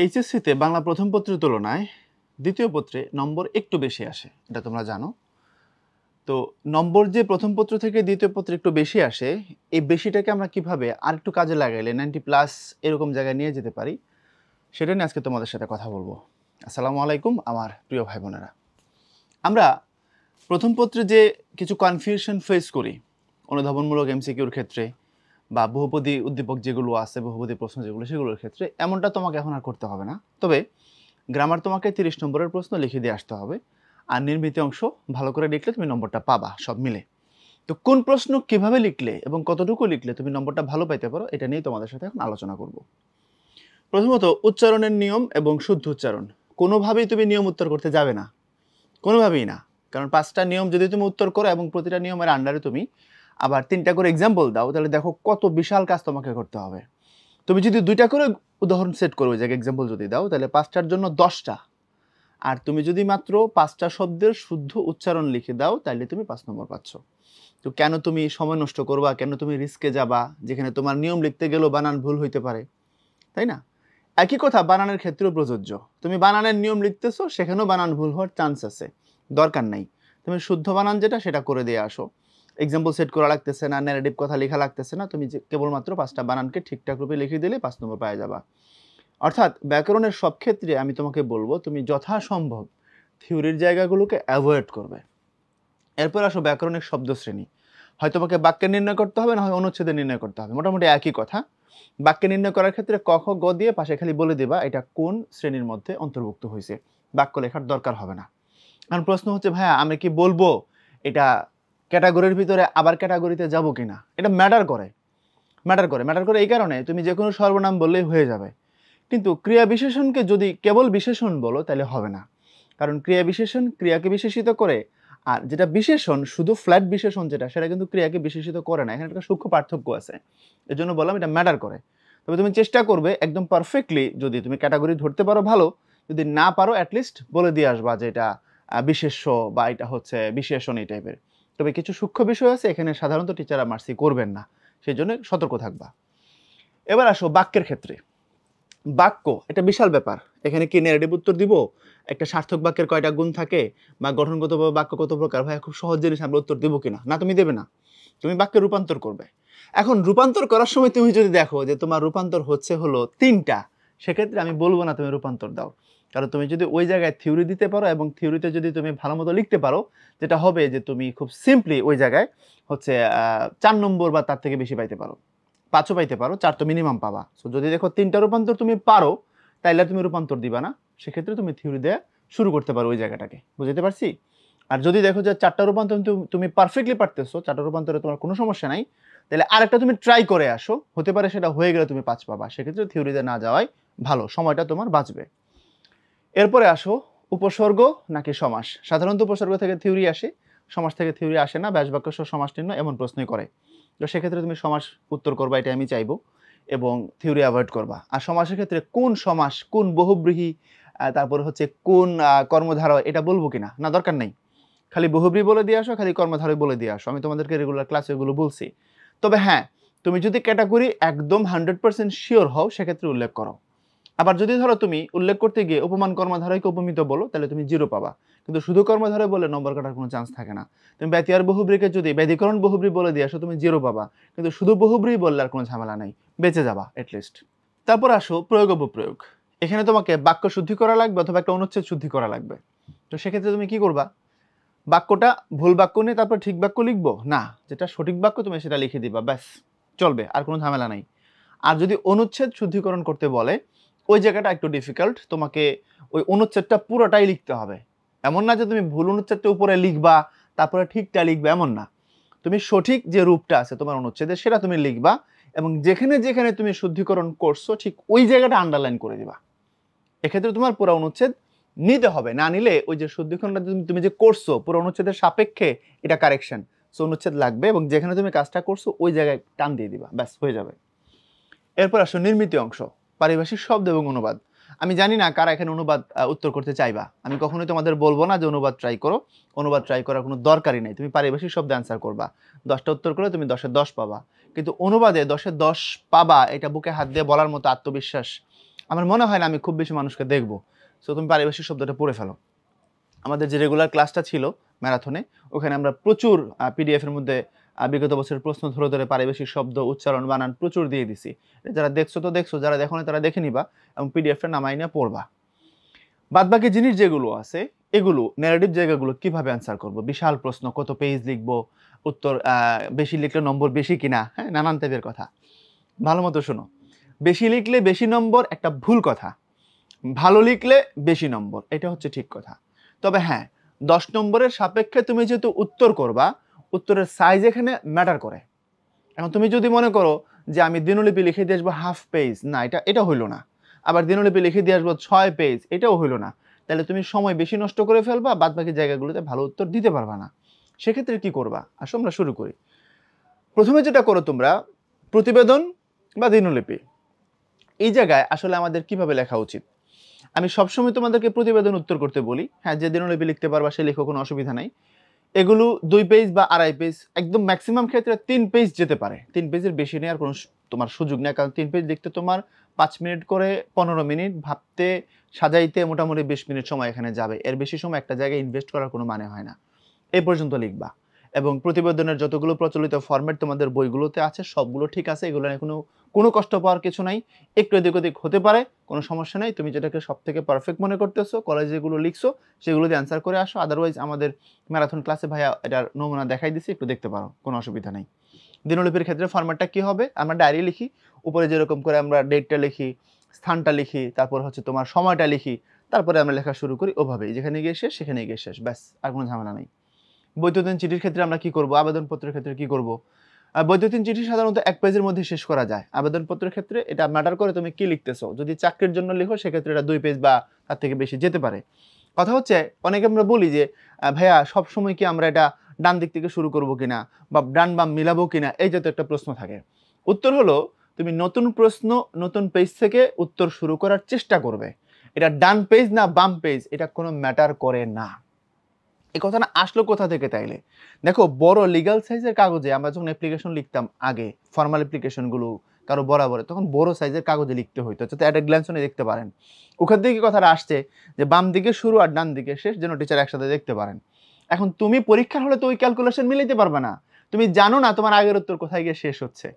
এইচএসসিতে বাংলা প্রথম পত্রের তুলনায় দ্বিতীয় পত্রে নম্বর একটু বেশি আসে, এটা তোমরা জানো। তো নম্বর যে প্রথম পত্র থেকে দ্বিতীয় পত্রে একটু বেশি আসে, এই বেশিটাকে আমরা কিভাবে আর একটু কাজে লাগাইলে 90+ এরকম জায়গায় নিয়ে যেতে পারি, সেটা নিয়ে আজকে তোমাদের সাথে কথা বলবো। আসসালামু আলাইকুম আমার প্রিয় ভাই বোনেরা। আমরা প্রথম পত্রে যে কিছু কনফিউশন ফেস করি অনুধাবনমূলক এমসিকিউর ক্ষেত্রে বা বহুপদী উদ্দীপক যেগুলো আছে, বহুপদী প্রশ্ন যেগুলো, সেগুলোর ক্ষেত্রে এমনটা তোমাকে এখন আর করতে হবে না। তবে গ্রামার তোমাকে 30 নম্বরের প্রশ্ন লিখে দিয়ে আসতে হবে, আর নির্মিত অংশ ভালো করে লিখলে তুমি নম্বরটা পাবা সব মিলে। তো কোন প্রশ্ন কিভাবে লিখলে এবং কতটুকু লিখলে তুমি নম্বরটা ভালো পাইতে পারো, এটা নিয়ে তোমাদের সাথে এখন আলোচনা করব। প্রথমত, উচ্চারণের নিয়ম এবং শুদ্ধ উচ্চারণ। কোনোভাবেই তুমি নিয়ম উত্তর করতে যাবে না, কোনোভাবেই না। কারণ 5টা নিয়ম যদি তুমি উত্তর করো এবং প্রতিটা নিয়মের আন্ডারে তুমি আবার 3টা করে এক্সাম্পল দাও, তাহলে দেখো কত বিশাল কাজ তোমাকে করতে হবে। তুমি যদি 2টা করে উদাহরণ সেট করো, ওই জায়গায় এক্সাম্পল যদি দাও, তাহলে 5টার জন্য 10টা। আর তুমি যদি মাত্র 5টা শব্দের শুদ্ধ উচ্চারণ লিখে দাও, তাহলে তুমি 5 নম্বর পাচ্ছ। তো কেন তুমি সময় নষ্ট করবা, কেন তুমি রিস্কে যাবা, যেখানে তোমার নিয়ম লিখতে গেলেও বানান ভুল হইতে পারে, তাই না? একই কথা বানানের ক্ষেত্রেও প্রযোজ্য। তুমি বানানের নিয়ম লিখতেছো, সেখানেও বানান ভুল হওয়ার চান্স আছে, দরকার নাই। তুমি শুদ্ধ বানান যেটা, সেটা করে দিয়ে আসো। এক্সাম্পল সেট করা লাগতেছে না, ন্যারেটিভ কথা লেখা লাগতেছে না, তুমি কেবলমাত্র 5টা বানানকে ঠিকঠাক রূপে লিখে দিলে 5 নম্বর পাওয়া যাবা। অর্থাৎ ব্যাকরণের সব ক্ষেত্রে আমি তোমাকে বলবো, তুমি যথাসম্ভব থিওরির জায়গাগুলোকে অ্যাভয়েড করবে। এরপর আসো ব্যাকরণের শব্দ শ্রেণী। হয় তোমাকে বাক্যে নির্ণয় করতে হবে, না হয় অনুচ্ছেদে নির্ণয় করতে হবে, মোটামুটি একই কথা। বাক্যে নির্ণয় করার ক্ষেত্রে ক, খ, গ দিয়ে পাশে খালি বলে দেবা এটা কোন শ্রেণীর মধ্যে অন্তর্ভুক্ত হয়েছে, বাক্য লেখার দরকার হবে না। কারণ প্রশ্ন হচ্ছে, ভাইয়া আমি কি বলবো এটা ক্যাটাগরির ভিতরে আবার ক্যাটাগরিতে যাব কিনা? এটা ম্যাটার করে এই কারণে তুমি যে কোনো সর্বনাম বললেই হয়ে যাবে। কিন্তু ক্রিয়া বিশেষণকে যদি কেবল বিশেষণ বলো, তাহলে হবে না। কারণ ক্রিয়া বিশেষণ ক্রিয়াকে বিশেষিত করে, আর যেটা বিশেষণ শুধু ফ্ল্যাট বিশেষণ যেটা, সেটা কিন্তু ক্রিয়াকে বিশেষিত করে না। এখানে একটা সূক্ষ্ম পার্থক্য আছে, এর জন্য বললাম এটা ম্যাটার করে। তবে তুমি চেষ্টা করবে একদম পারফেক্টলি, যদি তুমি ক্যাটাগরি ধরতে পারো ভালো, যদি না পারো অ্যাটলিস্ট বলে দিয়ে আসবা যে এটা বিশেষ্য বা এটা হচ্ছে বিশেষণ এই টাইপের। তবে কিছু সূক্ষ্ম বিষয় আছে, এখানে সাধারণত টিচাররা মার্সি করবেন না, সেই জন্য সতর্ক থাকবা। এবার আসো বাক্যের ক্ষেত্রে। বাক্য এটা বিশাল ব্যাপার। এখানে কি ন্যারেটিভ উত্তর দিব, একটা সার্থক বাক্যের কয়টা গুণ থাকে, বা গঠনগতভাবে বাক্য কত প্রকার, ভাই খুব সহজ জিনিস আমরা উত্তর দেবো কিনা? না, তুমি দেবে না, তুমি বাক্যে রূপান্তর করবে। এখন রূপান্তর করার সময় তুমি যদি দেখো যে তোমার রূপান্তর হলো 3টা, সেক্ষেত্রে আমি বলবো না তুমি রূপান্তর দাও। কারণ তুমি যদি ওই জায়গায় থিওরি দিতে পারো এবং থিওরিতে যদি তুমি ভালো মতো লিখতে পারো, যেটা হবে যে তুমি খুব সিম্পলি ওই জায়গায় হচ্ছে 4 নম্বর বা তার থেকে বেশি পাইতে পারো, 5ও পাইতে পারো, 4 তো মিনিমাম পাবা। সো যদি দেখো 3টা রূপান্তর তুমি পারো, তাইলে তুমি রূপান্তর দিবা না, সেক্ষেত্রে তুমি থিওরি দেওয়া শুরু করতে পারো ওই জায়গাটাকে। বুঝতে পারছি? আর যদি দেখো যে 4টা রূপান্তর তুমি পারফেক্টলি পারতেছো, 4টা রূপান্তরে তোমার কোনো সমস্যা নাই, তাহলে আরেকটা তুমি ট্রাই করে আসো, হতে পারে সেটা হয়ে গেলে তুমি 5 পাবা। সেক্ষেত্রে থিওরিতে না যাওয়াই ভালো, সময়টা তোমার বাঁচবে। এরপরে আসো উপসর্গ নাকি সমাস। সাধারণত উপসর্গ থেকে থিওরি আসে, সমাস থেকে থিওরি আসে না। ব্যাস বাক্য সহ সমাস নির্ণয় এমন প্রশ্নই করে। তো সেক্ষেত্রে তুমি সমাস উত্তর করবা, এটা আমি চাইবো, এবং থিওরি অ্যাভয়েড করবা। আর সমাসের ক্ষেত্রে কোন সমাস, কোন বহুব্রীহি, তারপরে হচ্ছে কোন কর্মধারয়, এটা বলবো কিনা, না দরকার নেই। খালি বহুব্রী বলে দিয়ে আসো, খালি কর্মধারয় বলে দিয়ে আসো। আমি তোমাদেরকে রেগুলার ক্লাসে এগুলো বলছি। তবে হ্যাঁ, তুমি যদি ক্যাটাগরি একদম 100% শিওর হও, সেক্ষেত্রে উল্লেখ করো। আবার যদি ধরো তুমি উল্লেখ করতে গিয়ে উপমান কর্মধারয়কে উপমিত বলো, তাহলে তুমি 0 পাবা। কিন্তু শুধু কর্মধারয় বলে নম্বর কাটার কোনো চান্স থাকে না। তুমি ব্যতীয় বহুব্রীকে যদি ব্যধিকরণ বহুব্রী বলে দিয়ে আসো, তুমি 0 পাবা। কিন্তু শুধু বহুব্রী বললে আর কোনো ঝামেলা নাই, বেঁচে যাবা এটলিস্ট। তারপর আসো প্রয়োগ অপপ্রয়োগ। এখানে তোমাকে বাক্য শুদ্ধি করা লাগবে অথবা একটা অনুচ্ছেদ শুদ্ধি করা লাগবে। তো সেক্ষেত্রে তুমি কি করবা? বাক্যটা ভুল বাক্য নিয়ে তারপর ঠিক বাক্য লিখবো না, যেটা সঠিক বাক্য তুমি সেটা লিখে দিবা, ব্যাস চলবে, আর কোনো ঝামেলা নাই। আর যদি অনুচ্ছেদ শুদ্ধিকরণ করতে বলে, ওই জায়গাটা একটু ডিফিকাল্ট, তোমাকে ওই অনুচ্ছেদটা পুরোটাই লিখতে হবে। এমন না যে তুমি ভুল অনুচ্ছেদটা উপরে লিখবা তারপরে ঠিকটা লিখবে, এমন না। তুমি সঠিক যে রূপটা আছে তোমার অনুচ্ছেদের, সেটা তুমি লিখবা, এবং যেখানে যেখানে তুমি শুদ্ধিকরণ করছো ঠিক ওই জায়গাটা আন্ডারলাইন করে দিবা। এক্ষেত্রে তোমার পুরো অনুচ্ছেদ নিতে হবে, না নিলে ওই যে শুদ্ধিকরণটা তুমি যে করছো পুরো অনুচ্ছেদের সাপেক্ষে, এটা কারেকশন, সো অনুচ্ছেদ লাগবে, এবং যেখানে তুমি কাজটা করছো ওই জায়গায় টান দিয়ে দিবা, ব্যাস হয়ে যাবে। এরপর আসো নির্মিত অংশ, পারিভাষিক শব্দ এবং অনুবাদ। আমি জানি না কারা এখানে অনুবাদ উত্তর করতে চাইবা। আমি কখনোই তোমাদের বলবো না যে অনুবাদ ট্রাই করো, অনুবাদ ট্রাই করার কোনো দরকারই নেই। তুমি পারিভাষিক শব্দে অ্যান্সার করবা, 10টা উত্তর করলে তুমি 10-এ 10 পাবা। কিন্তু অনুবাদে 10-এ 10 পাবা, এটা বুকে হাত দিয়ে বলার মতো আত্মবিশ্বাস আমার মনে হয় না আমি খুব বেশি মানুষকে দেখবো। সো তুমি পারিভাষিক শব্দটা পড়ে ফেলো। আমাদের যে রেগুলার ক্লাসটা ছিল ম্যারাথনে, ওখানে আমরা প্রচুর পিডিএফ এর মধ্যে বিগত বছরের প্রশ্ন ধরে ধরে পারিভাষিক শব্দ, উচ্চারণ, বানান প্রচুর দিয়ে দিছি। যারা দেখছো তো দেখছো, যারা দেখো না তারা দেখে নিবা এবং পিডিএফটা নামাই নিয়ে পড়বা। বাদবাকি জিনিস যেগুলো আছে এগুলো ন্যারেটিভ জায়গাগুলো কিভাবে অ্যান্সার করব, বিশাল প্রশ্ন, কত পেজ লিখবো, উত্তর বেশি লিখলে নম্বর বেশি কিনা, হ্যাঁ নানান টাইপের কথা। ভালো মতো শোনো, বেশি লিখলে বেশি নম্বর একটা ভুল কথা, ভালো লিখলে বেশি নম্বর এটা হচ্ছে ঠিক কথা। তবে হ্যাঁ, 10 নম্বরের সাপেক্ষে তুমি যেহেতু উত্তর করবা, উত্তরের সাইজ এখানে ম্যাটার করে। এখন তুমি যদি মনে করো যে আমি দিনলিপি লিখে দিয়ে আসবো হাফ পেজ, না এটা হইলো না। আবার দিনলিপি লিখে দিয়ে আসবো 6 পেজ, এটাও হইলো না। তাহলে তুমি সময় বেশি নষ্ট করে ফেলবা, বাদ বাকি জায়গাগুলোতে ভালো উত্তর দিতে পারবা না। সেক্ষেত্রে কি করবা, আসো আমরা শুরু করি। প্রথমে যেটা করো তোমরা, প্রতিবেদন বা দিনলিপি, এই জায়গায় আসলে আমাদের কিভাবে লেখা উচিত। আমি সবসময় তোমাদেরকে প্রতিবেদন উত্তর করতে বলি, হ্যাঁ যে দিনলিপি লিখতে পারবা সে লেখো, কোনো অসুবিধা নাই। এগুলো 2 পেজ বা 2.5 পেজ, একদম ম্যাক্সিমাম ক্ষেত্রে 3 পেজ যেতে পারে। 3 পেজের বেশি নেওয়ার কোনো তোমার সুযোগ নেই, কারণ 3 পেজ লিখতে তোমার 5 মিনিট করে 15 মিনিট, ভাবতে সাজাইতে মোটামুটি 20 মিনিট সময় এখানে যাবে। এর বেশি সময় একটা জায়গায় ইনভেস্ট করার কোনো মানে হয় না। এই পর্যন্ত লিখবা। এবং প্রতিবেদনের যতগুলো প্রচলিত ফরম্যাট তোমাদের বইগুলোতে আছে সবগুলো ঠিক আছে, এগুলো নিয়ে কোনো কষ্ট পাওয়ার কিছু নাই। একটু এদিক ওদিক হতে পারে, কোনো সমস্যা নাই। তুমি যেটাকে সবথেকে পারফেক্ট মনে করতেছো, কলেজে যেগুলো লিখছো সেগুলো দিয়ে অ্যান্সার করে আসো। আদারওয়াইজ আমাদের ম্যারাথন ক্লাসে ভাইয়া এটার নমুনা দেখাই দিছি, একটু দেখতে পারো, কোনো অসুবিধা নেই। দিনলিপির ক্ষেত্রে ফরম্যাটটা কি হবে, আমরা ডায়েরি লিখি, উপরে যেরকম করে আমরা ডেটটা লিখি, স্থানটা লিখি, তারপর হচ্ছে তোমার সময়টা লিখি, তারপরে আমরা লেখা শুরু করি ওভাবেই, যেখানে গিয়ে শেষ সেখানে গিয়ে শেষ, ব্যাস, আর কোনো ঝামেলা নেই। বৈদ্যুতিন চিঠির ক্ষেত্রে আমরা কি করব, আবেদনপত্রের ক্ষেত্রে কি করব। বৈদ্যুতিন চিঠি সাধারণত 1 পেজের মধ্যে শেষ করা যায়। আবেদনপত্রের ক্ষেত্রে এটা ম্যাটার করে তুমি কি লিখতেছো। যদি চাকরির জন্য লিখো সেক্ষেত্রে এটা 2 পেজ বা তার থেকে বেশি যেতে পারে। কথা হচ্ছে অনেকে আমরা বলি যে ভাইয়া সব সময় কি আমরা এটা ডান দিক থেকে শুরু করব কিনা বা ডান বাম মিলাবো কিনা, এই জাতীয় একটা প্রশ্ন থাকে। উত্তর হলো তুমি নতুন প্রশ্ন নতুন পেজ থেকে উত্তর শুরু করার চেষ্টা করবে। এটা ডান পেজ না বাম পেজ এটা কোনো ম্যাটার করে না। এই কথাটা আসলো কোথা থেকে তাইলে? দেখো, বড় লিগ্যাল সাইজের কাগজে আমরা যখন অ্যাপ্লিকেশন লিখতাম আগে, ফরমাল অ্যাপ্লিকেশনগুলো কারো বরাবরে, তখন বড় সাইজের কাগজে লিখতে হইতো, যাতে একটা গ্ল্যান্সনে দেখতে পারেন। ওখান থেকে কথাটা আসছে যে বাম দিকে শুরু আর ডান দিকে শেষ যেন টিচার একসাথে দেখতে পারেন। এখন তুমি পরীক্ষার হলে তো ওই ক্যালকুলেশন মিলাইতে পারবে না। তুমি জানো না তোমার আগের উত্তর কোথায় গিয়ে শেষ হচ্ছে,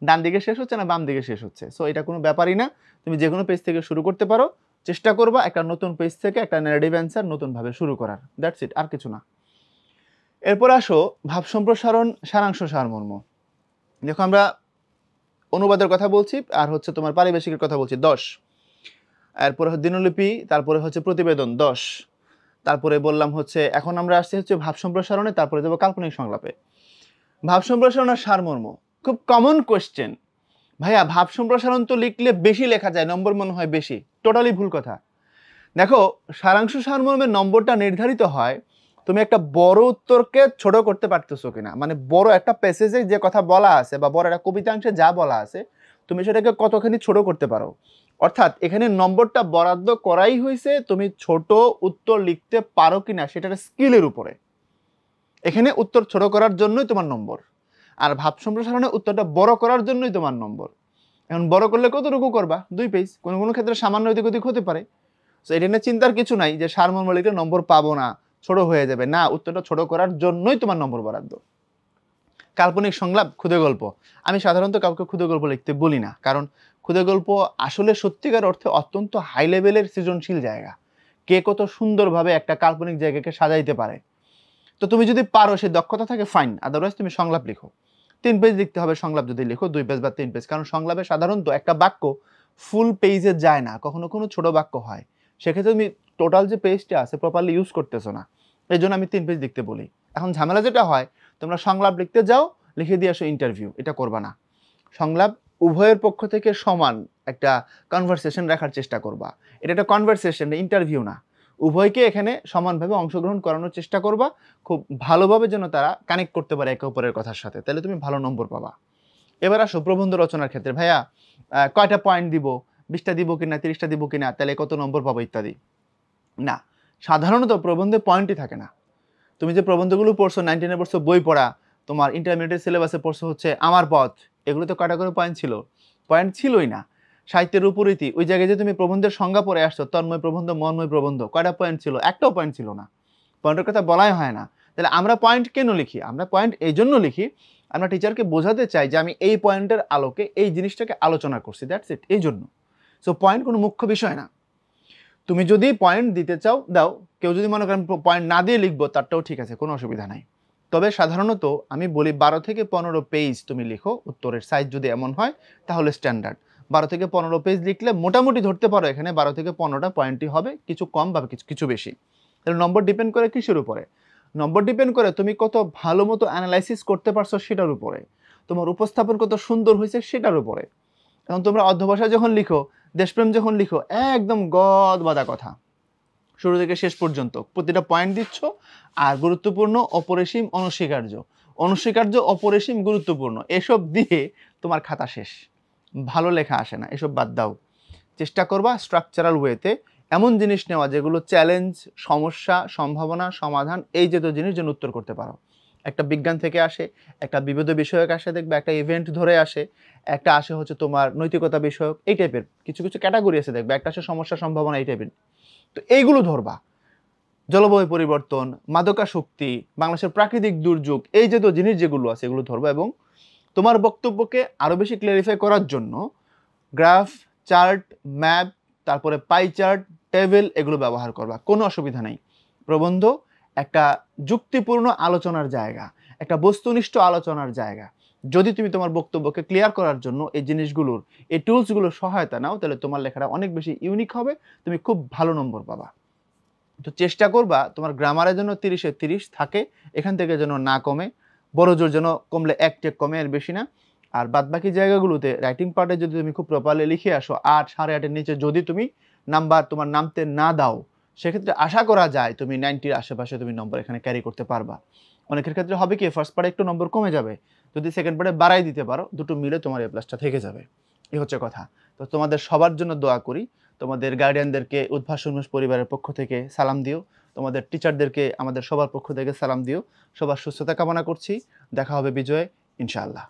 ডান দিকে শেষ হচ্ছে না বাম দিকে শেষ হচ্ছে। সো এটা কোনো ব্যাপারই না, তুমি যে কোনো পেজ থেকে শুরু করতে পারো। চেষ্টা করবা একটা নতুন পেজ থেকে একটা ন্যারেটিভ অ্যান্সার নতুনভাবে শুরু করার, দ্যাটস ইট, আর কিছু না। এরপর আসো ভাব সম্প্রসারণ, সারাংশ, সারমর্ম। দেখো আমরা অনুবাদের কথা বলছি আর হচ্ছে তোমার পারিভাষিকের কথা বলছি 10, এরপরে দিনলিপি, তারপরে হচ্ছে প্রতিবেদন 10, তারপরে বললাম হচ্ছে এখন আমরা আসছি হচ্ছে ভাব সম্প্রসারণে, তারপরে যাবো কাল্পনিক সংলাপে। ভাব সম্প্রসারণ আর সারমর্ম খুব কমন কোয়েশ্চেন। ভাইয়া ভাব সম্প্রসারণ তো লিখলে বেশি লেখা যায়, নম্বর মনে হয় বেশি, টোটালি ভুল কথা। দেখো, সারাংশ সারমর্মের নম্বরটা নির্ধারিত হয় তুমি একটা বড় উত্তরকে ছোট করতে পারতেছো কিনা, মানে বড় একটা প্যাসেজে যে কথা বলা আছে বা বড় একটা কবিতাংশে যা বলা আছে তুমি সেটাকে কতখানি ছোট করতে পারো। অর্থাৎ এখানে নম্বরটা বরাদ্দ করাই হয়েছে তুমি ছোট উত্তর লিখতে পারো কিনা সেটার স্কিলের উপরে। এখানে উত্তর ছোট করার জন্যই তোমার নম্বর, আর ভাব সম্প্রসারণে উত্তরটা বড় করার জন্যই তোমার নম্বর। এখন বড় করলে কতটুকু করবা, 2 পেজ, কোনো কোনো ক্ষেত্রে সামান্য এদিক ওদিক হতে পারে। তো এটা নিয়ে চিন্তার কিছু নাই যে সারমর্ম লিখলে নম্বর পাবো না, ছোট হয়ে যাবে, না, উত্তরটা ছোট করার জন্যই তোমার নম্বর বরাদ্দ। কাল্পনিক সংলাপ, ক্ষুদে গল্প, আমি সাধারণত কাউকে ক্ষুদে গল্প লিখতে বলি না, কারণ ক্ষুদে গল্প আসলে সত্যিকার অর্থে অত্যন্ত হাই লেভেলের সৃজনশীল জায়গা। কে কত সুন্দরভাবে একটা কাল্পনিক জায়গাকে সাজাইতে পারে। তো তুমি যদি পারো, সে দক্ষতা থাকে, ফাইন, আদারওয়াইজ তুমি সংলাপ লিখো। 3 পেজ লিখতে হবে সংলাপ, যদি লিখো 2 পেজ বা 3 পেজ, কারণ সংলাপে সাধারণত একটা বাক্য ফুল পেজে যায় না, কখনো কোনো ছোট বাক্য হয়। সেক্ষেত্রে তুমি টোটাল যে পেজটা আছে প্রপারলি ইউজ করতেছো না, এই জন্য আমি 3 পেজ লিখতে বলি। এখন ঝামেলা যেটা হয়, তোমরা সংলাপ লিখতে যাও, লিখে দিয়ে আসো ইন্টারভিউ, এটা করবা না। সংলাপ উভয়ের পক্ষ থেকে সমান একটা কনভারসেশন রাখার চেষ্টা করবা। এটা একটা কনভারসেশন, ইন্টারভিউ না। উভয়কে এখানে সমানভাবে অংশগ্রহণ করানোর চেষ্টা করবা, খুব ভালোভাবে যেন তারা কানেক্ট করতে পারে একে অপরের কথার সাথে, তাহলে তুমি ভালো নম্বর পাবা। এবার আসো প্রবন্ধ রচনার ক্ষেত্রে, ভাইয়া কয়টা পয়েন্ট দিব, 20টা দিব কিনা, 30টা দিব কিনা, তাহলে কত নম্বর পাবো ইত্যাদি। না, সাধারণত প্রবন্ধে পয়েন্টই থাকে না। তুমি যে প্রবন্ধগুলো পড়ছো, 19-এ পড়ছো বই পড়া, তোমার ইন্টারমিডিয়েট সিলেবাসে পড়ছো হচ্ছে আমার পথ, এগুলোতে কয়টা করে পয়েন্ট ছিল, পয়েন্ট ছিলই না। সাহিত্যের উপরীতি, ওই জায়গায় যে তুমি প্রবন্ধের সংজ্ঞা পড়ে আসছো, তন্ময় প্রবন্ধ, মন্ময় প্রবন্ধ, কয়টা পয়েন্ট ছিল? একটাও পয়েন্ট ছিল না। পয়েন্টের কথা বলাই হয় না। তাহলে আমরা পয়েন্ট কেন লিখি? আমরা পয়েন্ট এই জন্য লিখি, আমরা টিচারকে বোঝাতে চাই যে আমি এই পয়েন্টের আলোকে এই জিনিসটাকে আলোচনা করছি, দ্যাটস ইট, এই জন্য। সো পয়েন্ট কোনো মুখ্য বিষয় না। তুমি যদি পয়েন্ট দিতে চাও দাও, কেউ যদি মনে করেন পয়েন্ট না দিয়ে লিখবো, তারটাও ঠিক আছে, কোনো অসুবিধা নাই। তবে সাধারণত আমি বলি 12 থেকে 15 পেজ তুমি লিখো, উত্তরের সাইজ যদি এমন হয় তাহলে স্ট্যান্ডার্ড। 12 থেকে 15 পেজ লিখলে মোটামুটি ধরতে পারো এখানে 12 থেকে 15টা পয়েন্টই হবে, কিছু কম বা কিছু বেশি। তাহলে নম্বর ডিপেন্ড করে কিসের উপরে? নম্বর ডিপেন্ড করে তুমি কত ভালো মতো অ্যানালাইসিস করতে পারছো সেটার উপরে, তোমার উপস্থাপন কত সুন্দর হয়েছে সেটার উপরে। এখন তোমরা অধ্যবসায় যখন লিখো, দেশপ্রেম যখন লিখো, একদম গদ বাঁধা কথা, শুরু থেকে শেষ পর্যন্ত প্রতিটা পয়েন্ট দিচ্ছ, আর গুরুত্বপূর্ণ, অপরিসীম, অনস্বীকার্য, অনস্বীকার্য, অপরিসীম, গুরুত্বপূর্ণ, এসব দিয়ে তোমার খাতা শেষ। ভালো লেখা আসে না, এসব বাদ দাও। চেষ্টা করবা স্ট্রাকচারাল ওয়েতে এমন জিনিস নেওয়া যেগুলো চ্যালেঞ্জ, সমস্যা, সম্ভাবনা, সমাধান, এই জাতীয় জিনিস যেন উত্তর করতে পারো। একটা বিজ্ঞান থেকে আসে, একটা বিবিধ বিষয়ক আসে, দেখবে একটা ইভেন্ট ধরে আসে, একটা আসে হচ্ছে তোমার নৈতিকতা বিষয়ক, এই টাইপের কিছু কিছু ক্যাটাগরি আছে, দেখবে একটা আসে সমস্যা, সম্ভাবনা, এই টাইপের। তো এইগুলো ধরবা। জলবায়ু পরিবর্তন, মাদকাসক্তি, বাংলাদেশের প্রাকৃতিক দুর্যোগ, এই জাতীয় জিনিস যেগুলো আছে এগুলো ধরবা, এবং তোমার বক্তব্যকে আরও বেশি ক্লিয়ারিফাই করার জন্য গ্রাফ, চার্ট, ম্যাপ, তারপরে পাই চার্ট, টেবিল, এগুলো ব্যবহার করবা, কোনো অসুবিধা নেই। প্রবন্ধ একটা যুক্তিপূর্ণ আলোচনার জায়গা, একটা বস্তুনিষ্ঠ আলোচনার জায়গা। যদি তুমি তোমার বক্তব্যকে ক্লিয়ার করার জন্য এই জিনিসগুলোর, এই টুলসগুলোর সহায়তা নাও, তাহলে তোমার লেখাটা অনেক বেশি ইউনিক হবে, তুমি খুব ভালো নম্বর পাবা। তো চেষ্টা করবা তোমার গ্রামারের জন্য 30-এ 30 থাকে, এখান থেকে যেন না কমে, বড় জোর যেন কমলে এক টেক কমে, আর বেশি না। আর বাদবাকি জায়গাগুলোতে রাইটিং পার্টে যদি তুমি খুব প্রপারলি লিখে আসো, 8, 8.5-এর নিচে যদি তুমি নাম্বার তোমার নামতে না দাও, সেক্ষেত্রে আশা করা যায় তুমি 90-র আশেপাশে তুমি নম্বর এখানে ক্যারি করতে পারবা। অনেকের ক্ষেত্রে হবে কি, ফার্স্ট পার্টে একটু নম্বর কমে যাবে, যদি সেকেন্ড পার্টে বাড়াই দিতে পারো, দুটো মিলে তোমার এ প্লাসটা থেকে যাবে। এই হচ্ছে কথা। তো তোমাদের সবার জন্য দোয়া করি। তোমাদের গার্ডিয়ানদেরকে উদ্ভাস উন্মেষ পরিবারের পক্ষ থেকে সালাম দিও, তোমাদের টিচারদেরকে আমাদের সবার পক্ষ থেকে সালাম দিও। সবার সুস্থতা কামনা করছি। দেখা হবে বিজয়ে, ইনশাআল্লাহ।